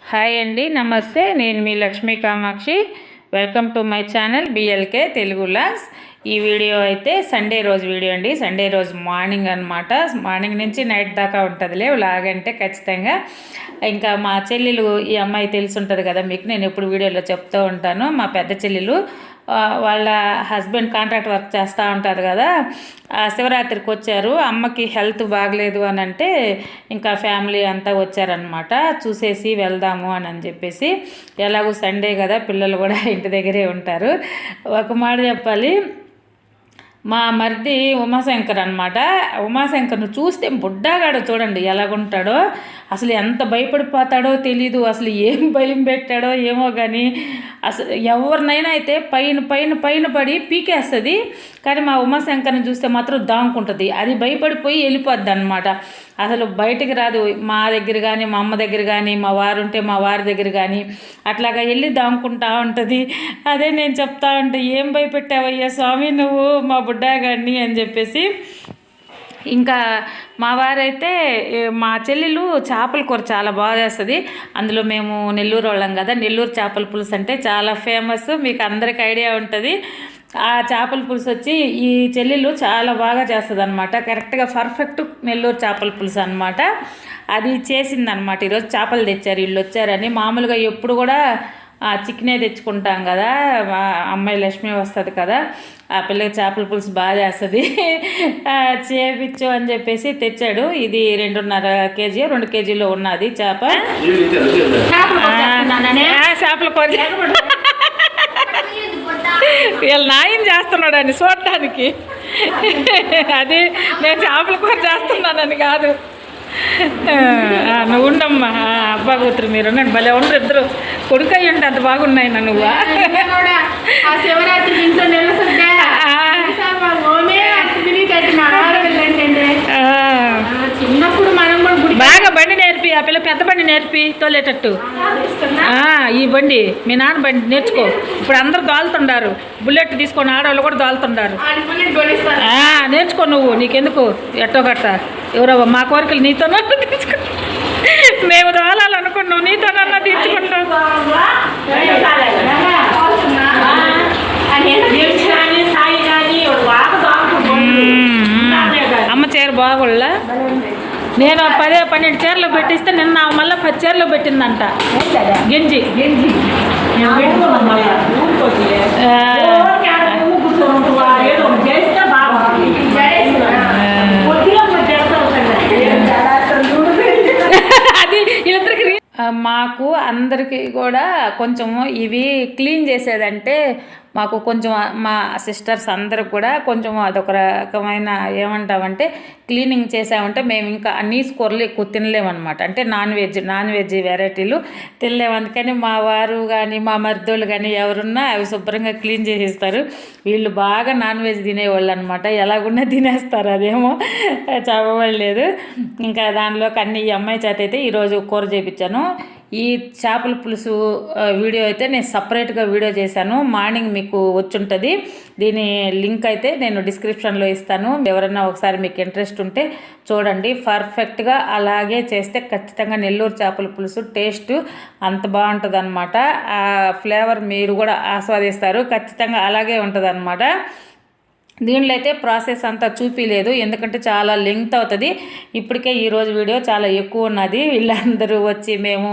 Hi అండి, నమస్తే. నేను మీ Lakshmi Kamakshi. Welcome to my channel BLK Telugu logs. ఈ వీడియో అయితే సండే రోజు వీడియో అండి. సండే రోజు మార్నింగ్ అనమాట. మార్నింగ్ నుంచి నైట్ దాకా ఉంటుందిలే లాగంటే ఖచ్చితంగా. ఇంకా మా చెల్లెలు, ఈ అమ్మాయి తెలిసి ఉంటుంది కదా మీకు, నేను ఎప్పుడు వీడియోలో చెప్తూ ఉంటాను. మా పెద్ద చెల్లెలు వాళ్ళ హస్బెండ్ కాంట్రాక్ట్ వర్క్ చేస్తూ ఉంటారు కదా, శివరాత్రికి వచ్చారు. అమ్మకి హెల్త్ బాగలేదు అని అంటే ఇంకా ఫ్యామిలీ అంతా వచ్చారనమాట. చూసేసి వెళ్దాము అని చెప్పేసి, ఎలాగో సండే కదా పిల్లలు కూడా ఇంటి దగ్గరే ఉంటారు. ఒక మాట చెప్పాలి, మా మరిది ఉమాశంకర్ అనమాట. ఉమాశంకర్ను చూస్తే బుడ్డాగాడు చూడండి ఎలాగుంటాడో, అసలు ఎంత భయపడిపోతాడో తెలీదు. అసలు ఏం భయం పెట్టాడో ఏమో కానీ అసలు ఎవరినైనా అయితే పైన పైన పైన పడి పీకేస్తుంది. కానీ మా ఉమాశంకర్ని చూస్తే మాత్రం దాంకుంటుంది. అది భయపడిపోయి వెళ్ళిపోద్ది అనమాట. అసలు బయటికి రాదు. మా దగ్గర కానీ, మా అమ్మ దగ్గర కానీ, మా వారు ఉంటే మా వారి దగ్గర కానీ అట్లాగా వెళ్ళి దాంకుంటా ఉంటుంది. అదే నేను చెప్తా ఉంటే, ఏం భయపెట్టావయ్యా స్వామి నువ్వు మా బుడ్డాగాడిని అని చెప్పేసి. ఇంకా మా వారైతే, మా చెల్లెలు చేపల కూర చాలా బాగా చేస్తుంది. అందులో మేము నెల్లూరు వాళ్ళం కదా, నెల్లూరు చేపల పులుసు అంటే చాలా ఫేమస్, మీకు అందరికి ఐడియా ఉంటుంది. ఆ చేపల పులుసు వచ్చి ఈ చెల్లెలు చాలా బాగా చేస్తుంది అనమాట. కరెక్ట్గా పర్ఫెక్ట్ నెల్లూరు చేపల పులుసు అనమాట. అది చేసిందనమాట. ఈరోజు చేపలు తెచ్చారు, వీళ్ళు వచ్చారని. మామూలుగా ఎప్పుడు కూడా చికెనే తెచ్చుకుంటాం కదా, అమ్మాయి లక్ష్మి వస్తుంది కదా, ఆ పిల్లకి చేపల పులుసు బాగా చేస్తుంది, చేపించు అని చెప్పేసి తెచ్చాడు. ఇది 2.5 కేజీ 2 కేజీలో ఉన్నది చేప. చేపల కూర వీళ్ళు నాయం చేస్తున్నాడని చూడటానికి, అది నేను చేపల కూర చేస్తున్నానని కాదు. నువ్వు ఉండమ్మా, అబ్బా కూతురు మీరు ఉండండి, భలే ఉండరు ఇద్దరు. కొడుకు అయ్యి ఉంటే అంత బాగున్నాయి నువ్వు. చిన్నప్పుడు మనం బాగా బండి నేర్పి, ఆ పిల్ల పెద్ద బండి నేర్పి తోలేటట్టు. ఈ బండి మీ నాన్న బండి నేర్చుకో. ఇప్పుడు అందరు దోలుతుండారు, బుల్లెట్ తీసుకొని ఆడవాళ్ళు కూడా దోలుతుండారు. నేర్చుకో నువ్వు, నీకెందుకు ఎట్టో గట్ట. ఎవరో మా కోరికలు నీతోనో తీర్చుకో, మేము దోలాలనుకున్నావు, నీతోనన్నా తీర్చుకుంటావు. అమ్మ చీర బాగుళ్ళ, నేను 10-12 చీరలు పెట్టిస్తే నిన్న మళ్ళీ 10 చీరలు పెట్టిందంట గింజి. అది వీళ్ళిద్దరికి మాకు అందరికీ కూడా కొంచెం ఇవి క్లీన్ చేసేదంటే మాకు కొంచెం, మా సిస్టర్స్ అందరికి కూడా కొంచెం అదొక రకమైన ఏమంటామంటే, క్లీనింగ్ చేసామంటే మేము ఇంకా నీసు కూరలు ఎక్కువ తినలేమన్నమాట. అంటే నాన్ వెజ్ వెరైటీలు తినలేము. అందుకని మా వారు కానీ మా మరిదోళ్ళు కానీ ఎవరున్నా అవి శుభ్రంగా క్లీన్ చేసేస్తారు. వీళ్ళు బాగా నాన్ వెజ్ తినేవాళ్ళు అనమాట. ఎలాగున్నా తినేస్తారు, అదేమో చెప్పలేదు. ఇంకా దానిలోకి అన్ని ఈ అమ్మాయి చేత అయితే ఈరోజు కూర చేయించాను. ఈ చేపల పులుసు వీడియో అయితే నేను సపరేట్గా వీడియో చేశాను, మార్నింగ్ మీకు వచ్చుంటుంది. దీని లింక్ అయితే నేను డిస్క్రిప్షన్లో ఇస్తాను. ఎవరైనా ఒకసారి మీకు ఇంట్రెస్ట్ ఉంటే చూడండి. పర్ఫెక్ట్గా అలాగే చేస్తే ఖచ్చితంగా నెల్లూరు చేపల పులుసు టేస్ట్ అంత బాగుంటుంది అనమాట. ఆ ఫ్లేవర్ మీరు కూడా ఆస్వాదిస్తారు. ఖచ్చితంగా అలాగే ఉంటుంది అనమాట. దీనిలో అయితే ప్రాసెస్ అంతా చూపించలేదు, ఎందుకంటే చాలా లెంగ్త్ అవుతుంది. ఇప్పటికే ఈరోజు వీడియో చాలా ఎక్కువ ఉన్నది. వీళ్ళందరూ వచ్చి మేము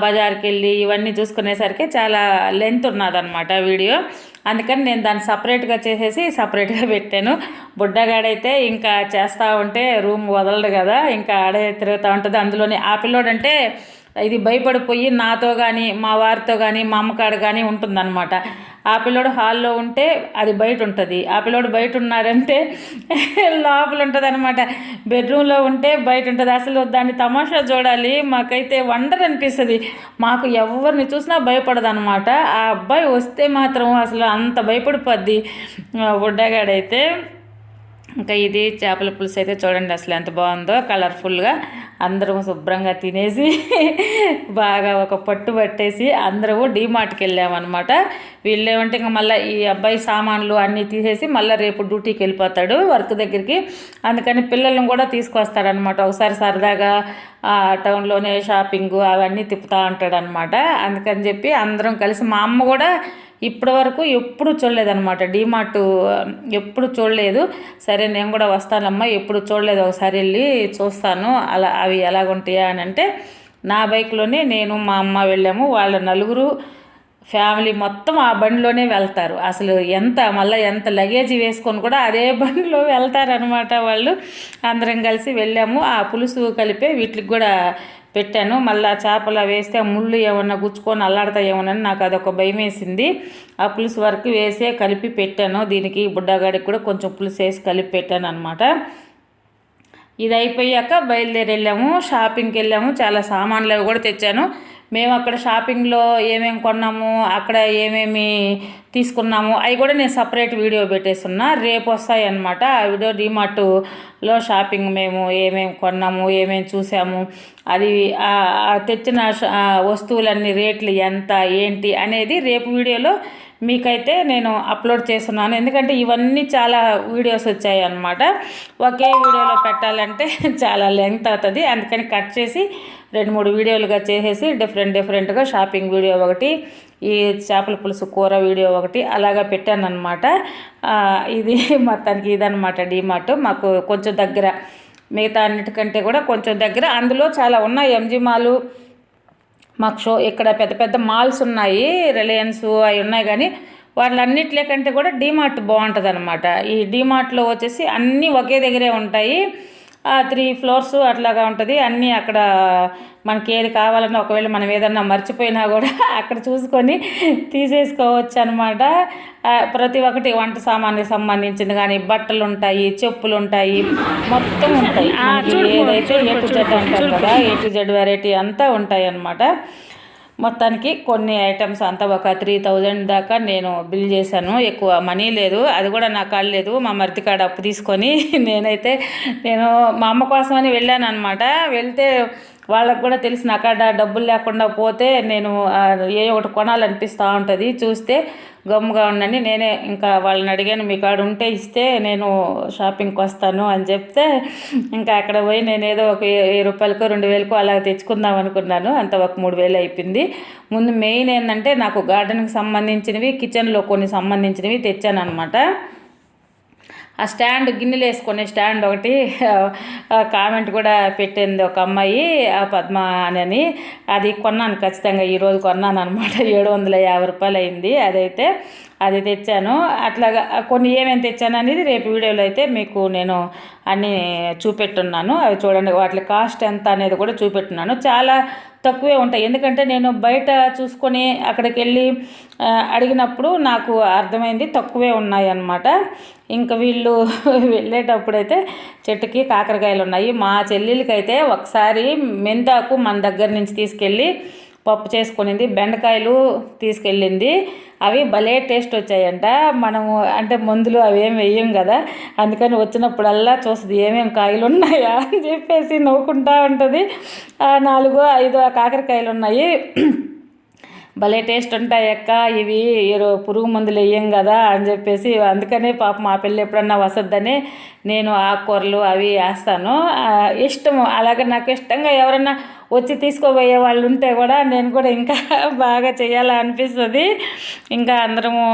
బజార్కి వెళ్ళి ఇవన్నీ చూసుకునేసరికి చాలా లెంత్ ఉన్నదన్నమాట వీడియో. అందుకని నేను దాన్ని సపరేట్గా చేసేసి సపరేట్గా పెట్టాను. బుడ్డగాడైతే ఇంకా చేస్తూ ఉంటే రూమ్ వదలడు కదా, ఇంకా ఆడే తిరుగుతూ ఉంటుంది. అందులోనే ఆ పిల్లోడంటే ఇది భయపడిపోయి నాతో కానీ మా వారితో కానీ మా అమ్మకాడు కానీ ఉంటుందన్నమాట. ఆ పిల్లోడు హాల్లో ఉంటే అది బయట ఉంటుంది, ఆ పిల్లోడు బయట ఉన్నారంటే లోపల ఉంటుంది అనమాట. బెడ్రూమ్లో ఉంటే బయట ఉంటుంది. అసలు దాన్ని తమాషా చూడాలి, మాకైతే వండర్ అనిపిస్తుంది. మాకు ఎవరిని చూసినా భయపడదు అనమాట. ఆ అబ్బాయి వస్తే మాత్రం అసలు అంత భయపడిపోద్ది బుడ్డగాడైతే. ఇంకా ఇది చేపల పులుసు అయితే చూడండి అసలు ఎంత బాగుందో, కలర్ఫుల్గా అందరం శుభ్రంగా తినేసి బాగా ఒక పట్టు పట్టేసి అందరము డీమార్ట్కి వెళ్ళామన్నమాట. వీళ్ళేమంటే ఇంకా మళ్ళీ ఈ అబ్బాయి సామాన్లు అన్నీ తీసేసి మళ్ళీ రేపు డ్యూటీకి వెళ్ళిపోతాడు వర్క్ దగ్గరికి. అందుకని పిల్లలను కూడా తీసుకొస్తాడనమాట. ఒకసారి సరదాగా టౌన్లోనే షాపింగ్ అవన్నీ తిప్పుతూ ఉంటాడనమాట. అందుకని చెప్పి అందరం కలిసి, మా అమ్మ కూడా ఇప్పటి వరకు ఎప్పుడు చూడలేదన్నమాట, డీమార్ట్ ఎప్పుడు చూడలేదు. సరే నేను కూడా వస్తానమ్మా, ఎప్పుడు చూడలేదు, ఒకసారి వెళ్ళి చూస్తాను అలా అవి ఎలాగుంటాయా అని అంటే, నా బైక్లోనే నేను మా అమ్మ వెళ్ళాము. వాళ్ళ నలుగురు ఫ్యామిలీ మొత్తం ఆ బండిలోనే వెళ్తారు. అసలు ఎంత లగేజ్ వేసుకొని కూడా అదే బండిలో వెళ్తారనమాట వాళ్ళు. అందరం కలిసి వెళ్ళాము. ఆ పులుసు కలిపే వీటికి కూడా పెట్టాను. మళ్ళీ చేపలు వేస్తే ముళ్ళు ఏమన్నా గుచ్చుకొని అల్లాడతాయేమోనని నాకు అదొక భయం వేసింది. ఆ పులుసు వరకు వేసే కలిపి పెట్టాను. దీనికి బుడ్డగాడికి కూడా కొంచెం పులుసు వేసి కలిపి పెట్టాను అనమాట. ఇది అయిపోయాక బయలుదేరి వెళ్ళాము, షాపింగ్కి వెళ్ళాము. చాలా సామాన్లు అవి కూడా తెచ్చాను. మేము అక్కడ షాపింగ్లో ఏమేమి కొన్నాము, అక్కడ ఏమేమి తీసుకున్నాము అవి కూడా నేను సపరేట్ వీడియో పెట్టేస్తున్నా, రేపు వస్తాయి అన్నమాట. ఆ వీడియో డీమార్ట్లో షాపింగ్ మేము ఏమేమి కొన్నాము, ఏమేమి చూసాము, అది తెచ్చిన వస్తువులన్నీ రేట్లు ఎంత ఏంటి అనేది రేపు వీడియోలో మీకైతే నేను అప్లోడ్ చేస్తున్నాను. ఎందుకంటే ఇవన్నీ చాలా వీడియోస్ వచ్చాయి అన్నమాట. ఒకే వీడియోలో పెట్టాలంటే చాలా లెంగ్త్ అవుతుంది. అందుకని కట్ చేసి 2-3 వీడియోలుగా చేసేసి డిఫరెంట్గా షాపింగ్ వీడియో ఒకటి, ఈ చేపల పులుసు కూర వీడియో ఒకటి అలాగా పెట్టాను అనమాట. ఇది మొత్తానికి ఇదనమాట డీమార్ట్ మాకు కొంచెం దగ్గర, మిగతా అన్నిటికంటే కూడా కొంచెం దగ్గర. అందులో చాలా ఉన్నాయి, ఎంజీ మాలు, మాకు ఇక్కడ పెద్ద పెద్ద మాల్స్ ఉన్నాయి, రిలయన్స్ అవి ఉన్నాయి. కానీ వాళ్ళన్నిట్లే కంటే కూడా డీమార్ట్ బాగుంటుంది అనమాట. ఈ డీమార్ట్లో వచ్చేసి అన్నీ ఒకే దగ్గరే ఉంటాయి. 3 ఫ్లోర్స్ అట్లాగా ఉంటుంది. అన్నీ అక్కడ మనకి ఏది కావాలన్నా ఒకవేళ మనం ఏదన్నా మర్చిపోయినా కూడా అక్కడ చూసుకొని తీసేసుకోవచ్చు అనమాట. ప్రతి ఒక్కటి వంట సామాన్కి సంబంధించింది కానీ బట్టలు ఉంటాయి, చెప్పులు ఉంటాయి, మొత్తం ఉంటాయి. ఏదైతే A to Z అంటారు కదా, A to Z వెరైటీ అంతా ఉంటాయి అన్నమాట. మొత్తానికి కొన్ని ఐటమ్స్ అంతా ఒక 3000 దాకా నేను బిల్ చేశాను. ఎక్కువ మనీ లేదు, అది కూడా నా కాడ లేదు, మా మరిది కాడ అప్పు తీసుకొని నేను మా అమ్మ కోసమని వెళ్ళాను అనమాట. వెళ్తే వాళ్ళకు కూడా తెలిసి నా కాడ డబ్బులు లేకుండా పోతే నేను ఏ ఒకటి కొనాలనిపిస్తూ ఉంటుంది. చూస్తే గమ్ముగా ఉండండి, నేనే ఇంకా వాళ్ళని అడిగాను, మీ కాడ ఉంటే ఇస్తే నేను షాపింగ్కి వస్తాను అని చెప్తే, ఇంకా అక్కడ పోయి నేను ఏదో ఒక 1000 రూపాయలకో 2000కో అలా తెచ్చుకుందాం అనుకున్నాను. అంత ఒక 3000 అయిపోయింది. ముందు మెయిన్ ఏంటంటే నాకు గార్డెన్కి సంబంధించినవి, కిచెన్లో కొన్ని సంబంధించినవి తెచ్చాను అనమాట. ఆ స్టాండ్, గిన్నెలు వేసుకునే స్టాండ్ ఒకటి కామెంట్ కూడా పెట్టింది ఒక అమ్మాయి, పద్మ అని. అది కొన్నాను, ఖచ్చితంగా ఈరోజు కొన్నాను అనమాట. 750 రూపాయలు అయింది. అది తెచ్చాను. అట్లాగా కొన్ని ఏమేమి తెచ్చాను అనేది రేపు వీడియోలో అయితే మీకు నేను అన్నీ చూపెట్టున్నాను. అవి చూడండి, వాటి కాస్ట్ ఎంత అనేది కూడా చూపెట్టున్నాను. చాలా తక్కువే ఉంటాయి. ఎందుకంటే నేను బయట చూసుకొని అక్కడికి వెళ్ళి అడిగినప్పుడు నాకు అర్థమైంది తక్కువే ఉన్నాయి అన్నమాట. ఇంకా వీళ్ళు వెళ్ళేటప్పుడైతే చెట్టుకి కాకరకాయలు ఉన్నాయి. మా చెల్లెలకైతే ఒకసారి మెంతాకు మన దగ్గర నుంచి తీసుకెళ్ళి పప్పు చేసుకునింది, బెండకాయలు తీసుకెళ్ళింది. అవి భలే టేస్ట్ వచ్చాయంట. మనము అంటే మందులు అవేం వేయం కదా, అందుకని వచ్చినప్పుడల్లా చూస్తుంది ఏమేమి కాయలు ఉన్నాయా అని చెప్పేసి నవ్వుకుంటూ ఉంటుంది. 4-5 కాకరకాయలు ఉన్నాయి. భలే టేస్ట్ ఉంటాయి అక్క, ఇవి పురుగు మందులు వేయం కదా అని చెప్పేసి, అందుకనే పాప మా పిల్ల ఎప్పుడన్నా వసద్దని నేను ఆకుకూరలు అవి వేస్తాను. ఇష్టము, అలాగే నాకు ఇష్టంగా ఎవరన్నా వచ్చి తీసుకోబోయే వాళ్ళు ఉంటే కూడా నేను కూడా ఇంకా బాగా చేయాలనిపిస్తుంది. ఇంకా అందరము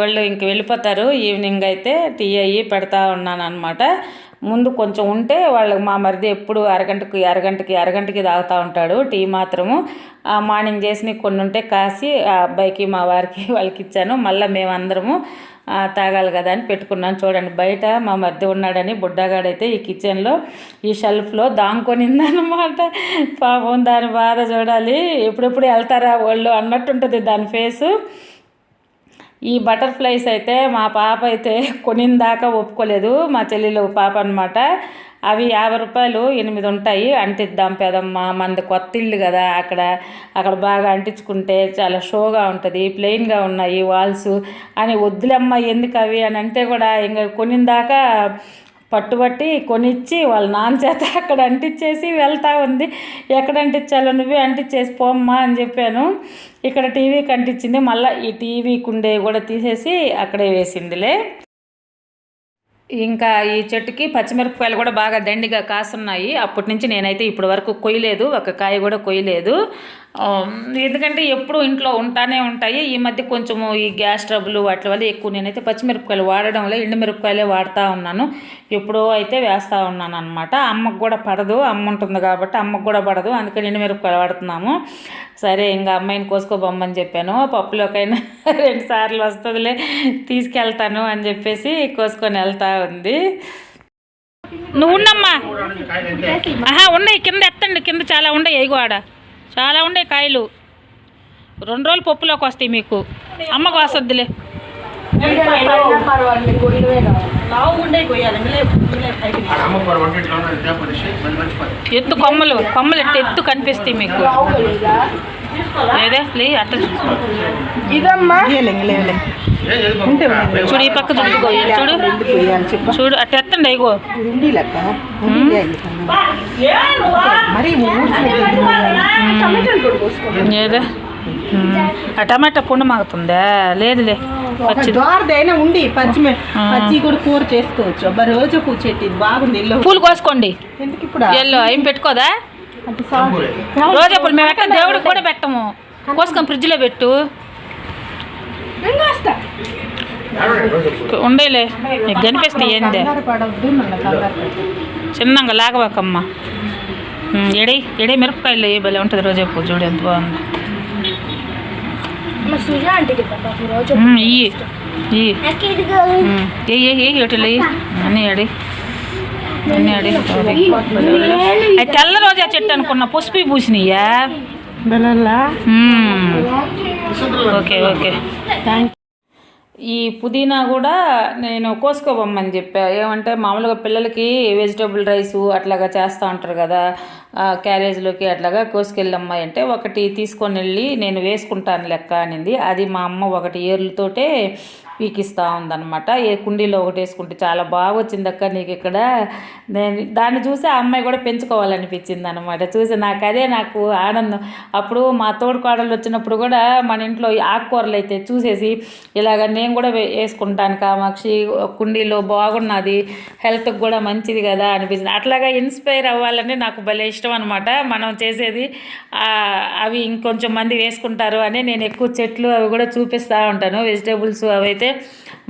వాళ్ళు ఇంక వెళ్ళిపోతారు. ఈవినింగ్ అయితే టీ అయ్యి పెడతా ఉన్నాను అనమాట. ముందు కొంచెం ఉంటే వాళ్ళకి మా మరిది ఎప్పుడు అరగంటకి తాగుతూ ఉంటాడు టీ మాత్రము. మార్నింగ్ చేసి కొన్ని ఉంటే కాసి ఆ అబ్బాయికి మా వారికి వాళ్ళకి ఇచ్చాను. మళ్ళీ మేమందరము తాగాలి కదా అని పెట్టుకున్నాను. చూడండి, బయట మా మరిది ఉన్నాడని బుడ్డగాడైతే ఈ కిచెన్లో ఈ షెల్ఫ్లో దాంకొనిందనమాట. పాపం దాని బాధ చూడాలి, ఎప్పుడెప్పుడు వెళ్తారా వాళ్ళు అన్నట్టుంటుంది దాని ఫేసు. ఈ బటర్ఫ్లైస్ అయితే మా పాప అయితే కొనిందాకా ఒప్పుకోలేదు, మా చెల్లెలు పాప అనమాట. అవి 50 రూపాయలు 8 ఉంటాయి. అంటిద్దాం పెదమ్మ, మనది కొత్త ఇల్లు కదా, అక్కడ బాగా అంటించుకుంటే చాలా షోగా ఉంటుంది, ప్లెయిన్గా ఉన్నాయి వాల్స్ అని. వద్దులమ్మ ఎందుకు అవి అని అంటే కూడా ఇంకా కొనిందాకా పట్టుబట్టి కొనిచ్చి వాళ్ళ నాన్న చేత అక్కడ అంటించేసి వెళ్తూ ఉంది. ఎక్కడ అంటించాలో నువ్వే అంటించేసి పోమ్మా అని చెప్పాను. ఇక్కడ టీవీకి అంటించింది. మళ్ళీ ఈ టీవీ కుండే కూడా తీసేసి అక్కడే వేసిందిలే. ఇంకా ఈ చెట్టుకి పచ్చిమిరపకాయలు కూడా బాగా దండిగా కాసున్నాయి. అప్పటి నుంచి నేనైతే ఇప్పటి వరకు కొయ్యలేదు, ఒక కాయ కూడా కొయ్యలేదు. ఎందుకంటే ఎప్పుడు ఇంట్లో ఉంటానే ఉంటాయి. ఈ మధ్య కొంచెము ఈ గ్యాస్ ట్రబుల్ వాటి వల్ల ఎక్కువ నేనైతే పచ్చిమిరపకాయలు వాడడంలో ఎండుమిరపకాయలే వాడుతూ ఉన్నాను. ఎప్పుడో అయితే వేస్తూ ఉన్నాను అనమాట. అమ్మకు కూడా పడదు, అమ్మ ఉంటుంది కాబట్టి అమ్మకు కూడా పడదు, అందుకని ఎండుమిరపకాయలు వాడుతున్నాము. సరే ఇంకా అమ్మాయిని కోసుకోబొమ్మని చెప్పాను. పప్పులోకైనా 2 సార్లు వస్తుందిలే, తీసుకెళ్తాను అని చెప్పేసి కోసుకొని వెళ్తా ఉంది. నువ్వు ఉండమ్మా. ఉన్నాయి కింద ఎత్తండి, కింద చాలా ఉన్నాయి. ఎగువ ఆడ చాలా ఉండే కాయలు. 2 రోజులు పప్పులోకి వస్తాయి మీకు. అమ్మకు వస్తుందిలే. ఎత్తు కొమ్మలు ఎత్తు కనిపిస్తాయి మీకు. లే అట్ట చూడు, ఈ పక్క చూడు అట్ట ఎత్తండి. అయ్యో ఏదే ఆ టమాటా పుండు మాగుతుందా? లేదులే, దోరదైనా ఉండి పచ్చి కూడా కూర చేసుకోవచ్చు. రోజు పూ చెట్టు బాగుంది. పూలు కోసుకోండి. ఎందుకు ఇప్పుడు ఎల్లో ఏం పెట్టుకోదా? రోజా పూలు మేము ఎక్కడ దేవుడికి కూడా పెట్టము. కోసుకొని ఫ్రిడ్జ్లో పెట్టు. ఉండేలే నీకు కనిపిస్తాయి. ఏందే చిన్నగా లాగవాకమ్మ. ఎడే మిరపకాయలు ఏ భలే ఉంటుంది. రోజా పువ్వు చూడు ఎంత బాగుంది. అన్నీ అడి అది తెల్ల రోజా చెట్టు అనుకున్న పుష్పి పూసినయ్యా. Okay okay. ఈ పుదీనా కూడా నేను కోసుకోబొమ్మని చెప్పా. ఏమంటే మామూలుగా పిల్లలకి వెజిటబుల్ రైసు అట్లాగా చేస్తూ ఉంటారు కదా, క్యారేజ్లోకి అట్లాగా కోసుకెళ్ళమ్మాయి అంటే ఒకటి తీసుకొని వెళ్ళి నేను వేసుకుంటాను లెక్క అనింది. అది మా అమ్మ ఒకటి ఏర్లతోటే పీకిస్తూ ఉందన్నమాట. ఏ కుండీలో ఒకటి వేసుకుంటే చాలా బాగా వచ్చింది అక్క నీకు ఇక్కడ. నేను దాన్ని చూసి ఆ అమ్మాయి కూడా పెంచుకోవాలనిపించింది అనమాట. చూసి నాకు ఆనందం. అప్పుడు మా తోడుకోడలు వచ్చినప్పుడు కూడా మన ఇంట్లో ఆకుకూరలు అయితే చూసేసి ఇలాగ నేను కూడా వేసుకుంటాను కామాక్షి, కుండీలో బాగున్నది, హెల్త్కి కూడా మంచిది కదా అనిపించింది. అట్లాగా ఇన్స్పైర్ అవ్వాలని నాకు భలే ఇష్టం అనమాట. మనం చేసేది అవి ఇంకొంచెం మంది వేసుకుంటారు అని నేను ఎక్కువ చెట్లు అవి కూడా చూపిస్తూ ఉంటాను. వెజిటేబుల్స్ అవైతే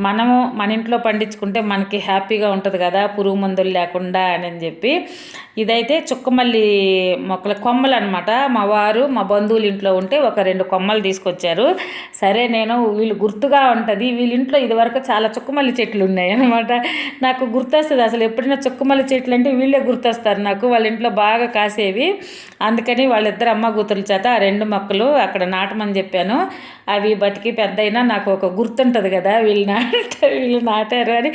మనము మన ఇంట్లో పండించుకుంటే మనకి హ్యాపీగా ఉంటుంది కదా, పురుగు మందులు లేకుండా అని చెప్పి. ఇదైతే చుక్కమల్లి మొక్కల కొమ్మలు అనమాట. మా వారు మా బంధువులు ఇంట్లో ఉంటే ఒక 2 కొమ్మలు తీసుకొచ్చారు. సరే నేను వీళ్ళు గుర్తుగా ఉంటుంది, వీళ్ళ ఇంట్లో ఇదివరకు చాలా చుక్కమల్లి చెట్లు ఉన్నాయి అనమాట. నాకు గుర్తొస్తుంది అసలు ఎప్పుడైనా చుక్కమల్లి చెట్లు అంటే వీళ్ళే గుర్తొస్తారు నాకు. వాళ్ళ ఇంట్లో బాగా కాసేవి. అందుకని వాళ్ళిద్దరు అమ్మ కూతురుల చేత ఆ 2 మొక్కలు అక్కడ నాటమని చెప్పాను. అవి బతికి పెద్దయినా నాకు ఒక గుర్తుంటుంది కదా, వీళ్ళు నాటారు అని.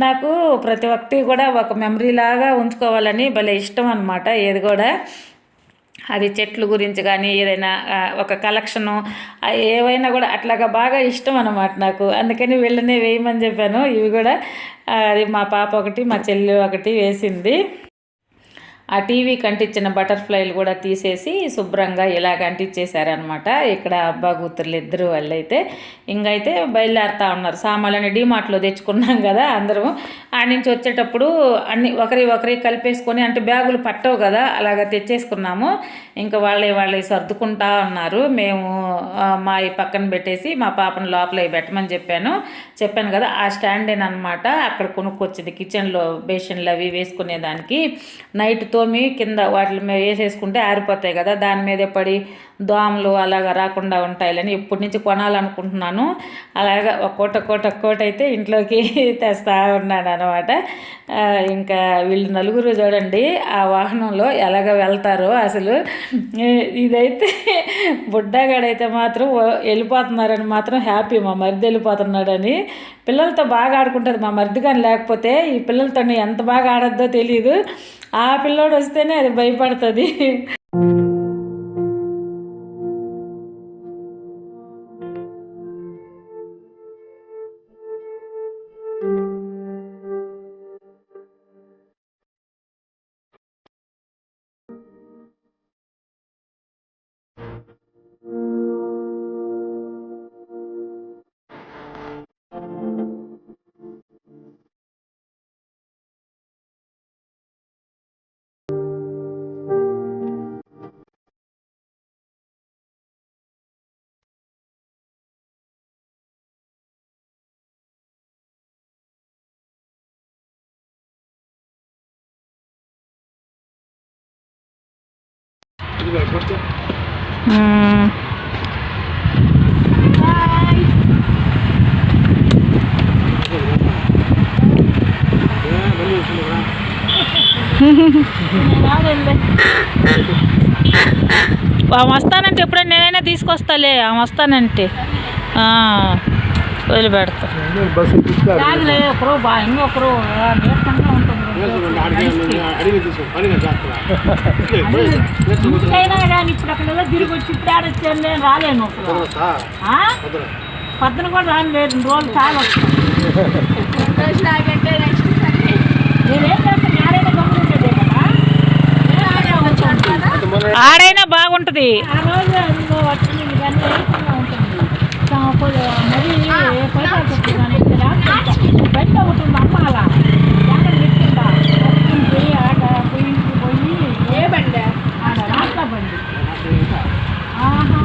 నాకు ప్రతి ఒక్కటి కూడా ఒక మెమరీ లాగా ఉంచుకోవాలని భలే ఇష్టం అనమాట. ఏది కూడా అది చెట్లు గురించి కానీ ఏదైనా ఒక కలెక్షను ఏవైనా కూడా అట్లాగా బాగా ఇష్టం అన్నమాట నాకు. అందుకని వీళ్ళనే వేయమని చెప్పాను. ఇవి కూడా అది మా పాప ఒకటి మా చెల్లి ఒకటి వేసింది. ఆ టీవీకి అంటించిన బటర్ఫ్లైలు కూడా తీసేసి శుభ్రంగా ఇలాగ అంటించేశారనమాట. ఇక్కడ అబ్బా కూతుర్లు ఇద్దరు వాళ్ళైతే ఇంకైతే బయలుదేరుతూ ఉన్నారు. సామాన్లని డీమార్ట్లో తెచ్చుకున్నాం కదా అందరం. ఆ నుంచి వచ్చేటప్పుడు అన్ని ఒకరి కలిపేసుకొని, అంటే బ్యాగులు పట్టవు కదా, అలాగ తెచ్చేసుకున్నాము. ఇంకా వాళ్ళే సర్దుకుంటా ఉన్నారు. మేము మా ఈ పక్కన పెట్టేసి మా పాపను లోపల పెట్టమని చెప్పాను కదా, ఆ స్టాండేనమాట. అక్కడ కొనుక్కొచ్చింది కిచెన్లో బేషన్లు అవి వేసుకునేదానికి. నైట్ తోమి కింద వాటి మీద వేసేసుకుంటే ఆరిపోతాయి కదా, దాని మీదే పడి దోమలు అలాగా రాకుండా ఉంటాయని ఎప్పటి నుంచి కొనాలనుకుంటున్నాను. అలాగా ఒక్కోటి అయితే ఇంట్లోకి తెస్తా ఉన్నాను అనమాట. ఇంకా వీళ్ళు నలుగురు చూడండి ఆ వాహనంలో ఎలాగ వెళ్తారో అసలు. ఇదైతే బుడ్డగాడైతే మాత్రం వెళ్ళిపోతున్నారని మాత్రం హ్యాపీ, మా మరిది వెళ్ళిపోతున్నాడని. పిల్లలతో బాగా ఆడుకుంటుంది మా మరిది, కానీ లేకపోతే ఈ పిల్లలతో ఎంత బాగా ఆడద్దో తెలియదు. ఆ పిల్లోడు వస్తేనే అది భయపడుతుంది. ఆమె వస్తానంటే ఎప్పుడైనా నేనైనా తీసుకొస్తాలే. ఆమె వస్తానంటే వదిలిపెడతా. ఇంకొకరు నీరసంగా ఉంటుంది కానీ ఇప్పుడు అక్కడ తిరిగి వచ్చి ఇప్పుడు ఆడొచ్చాను నేను రాలేను. పొద్దున కూడా రాను లేదు 2 రోజులు చాలా వస్తాను. నేనేం చేస్తాను ఆడైనా గమనించేదే కదా, ఆడైనా బాగుంటుంది. ఆ రోజు అందులో వచ్చింది కానీ నీరసంగా ఉంటుంది. మరి పైసా చెప్తుంది కానీ బయట ఉంటుంది అమ్మ అలా ఎక్కడ పెట్టిందా పోయి ఆడ పోయింటికి పోయి ఏ బండి ఆడ రాట్ల బండి. ఆహా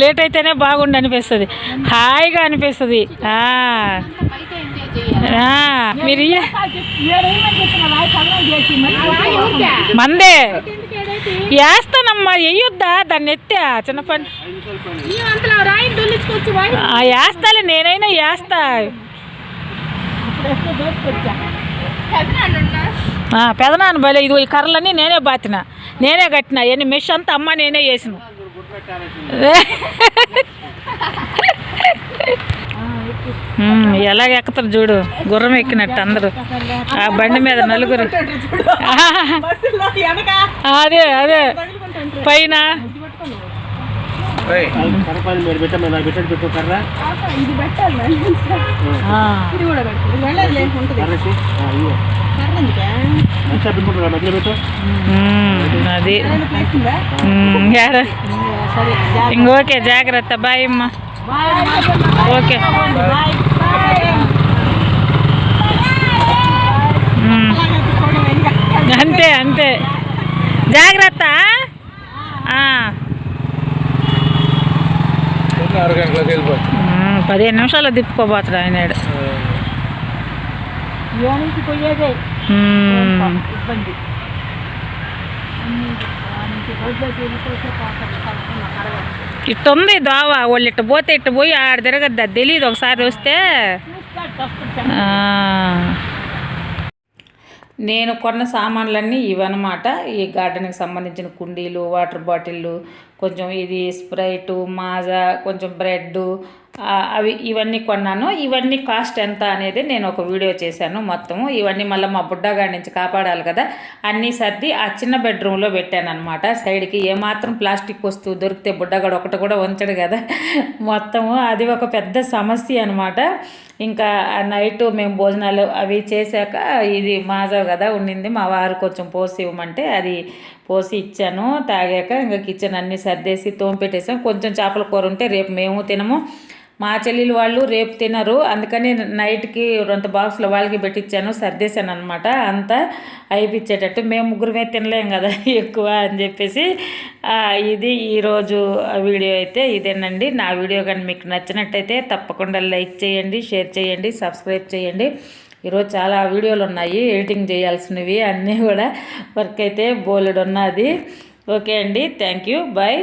లేట్ అయితేనే బాగుండి అనిపిస్తుంది, హాయిగా అనిపిస్తుంది. మీరు మందే వేస్తానమ్మా, వెయ్యొద్దా దాన్ని ఎత్తా చిన్న పని వేస్తాలే, నేనైనా వేస్తా. పెదనాన్న బలే, ఇది ఈ కర్రలన్నీ నేనే బాతిన, నేనే కట్టిన, ఎన్ని మెష్ అంతా అమ్మ నేనే వేసిన. ఎలాగ ఎక్కుతారు చూడు, గుర్రం ఎక్కినట్టు అందరూ ఆ బండి మీద నలుగురు. అదే అదే పైన అది ఇంకోకే జాగ్రత్త. బాయ్ అమ్మ. ఓకే అంతే అంతే, జాగ్రత్త. 15 నిమిషాలు తిప్పుకోబోతాడు ఆయన. ఇట్టుంది దోవ, వాళ్ళు ఇట్ట పోతే ఇట్ట పోయి ఆడ తిరగద్దా తెలీదు, ఒకసారి వస్తే. నేను కొన్న సామాన్లన్నీ ఇవన్నమాట. ఈ గార్డెన్కి సంబంధించిన కుండీలు, వాటర్ బాటిళ్ళు, కొంచెం ఇది స్ప్రైటు, మాజా, కొంచెం బ్రెడ్, ఇవన్నీ కొన్నాను. ఇవన్నీ కాస్ట్ ఎంత అనేది నేను ఒక వీడియో చేశాను మొత్తము. ఇవన్నీ మళ్ళీ మా బుడ్డగాడి నుంచి కాపాడాలి కదా, అన్నీ సర్ది ఆ చిన్న బెడ్రూమ్లో పెట్టాను అనమాట. సైడ్కి ఏమాత్రం ప్లాస్టిక్ వస్తువు దొరికితే బుడ్డగాడు ఒకటి కూడా ఉంచడు కదా మొత్తము. అది ఒక పెద్ద సమస్య అనమాట. ఇంకా నైట్ మేము భోజనాలు అవి చేశాక ఇది మాజా కదా ఉండింది, మా వారు కొంచెం పోసి ఇవ్వమంటే అది పోసి ఇచ్చాను. తాగాక ఇంకా కిచెన్ అన్నీ సర్దేసి తోమిపెట్టేసాం. కొంచెం చేపల కూర ఉంటే రేపు మేము తినము, మా చెల్లెలు వాళ్ళు రేపు తినరు, అందుకని నైట్కి 2 బాక్సులు వాళ్ళకి పెట్టించాను, సర్దేశాను అనమాట. అంతా అయిపించేటట్టు, మేము ముగ్గురమే తినలేం కదా ఎక్కువ అని చెప్పేసి. ఇది ఈరోజు వీడియో అయితే ఇదేనండి. నా వీడియో కానీ మీకు నచ్చినట్టయితే తప్పకుండా లైక్ చేయండి, షేర్ చేయండి, సబ్స్క్రైబ్ చేయండి. ఈరోజు చాలా వీడియోలు ఉన్నాయి ఎడిటింగ్ చేయాల్సినవి, అన్నీ కూడా వర్క్ అయితే బోలెడు ఉన్నది. ఓకే అండి, థ్యాంక్ యూ, బాయ్.